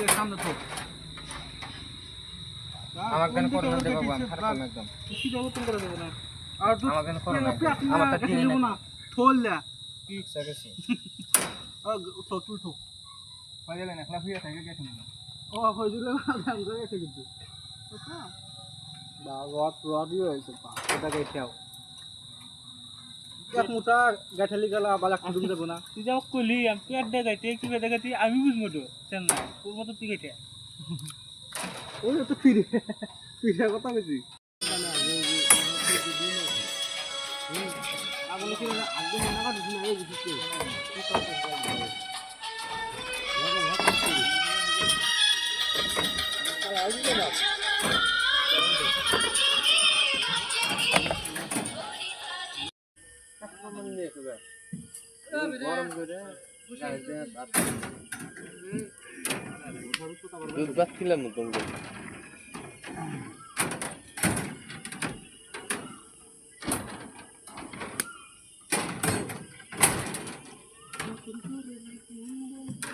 সামনে তো আমার গান করো না দেব বাবা খারাপ একদম কি দেব তুমি করে দেব না আর তো আমার গান করো না আমার তো টিনে না থোললা কি সাকেছি তো তুই তো পাইলে না খারাপ হয়ে থাকে গেছে না ও হই দিলে গান করে গেছে কিন্তু বা রড হয়েছে পা এটা গেছাও এক মোটা গাঠালি গেলা বালা খুদুম দেব না তুই যাও কইলি আমি পেট দেখাইতে কি পেট দেখাইতে আমি বুঝবো তো চেন না তোর মতো তুই কেটে ওই তো ফিরে ফিরে কথা কইছি আগুন কি না আগুন না কাট দিন আগে দিছি কি গরম করে দুধ ভাত খেলাম তুমি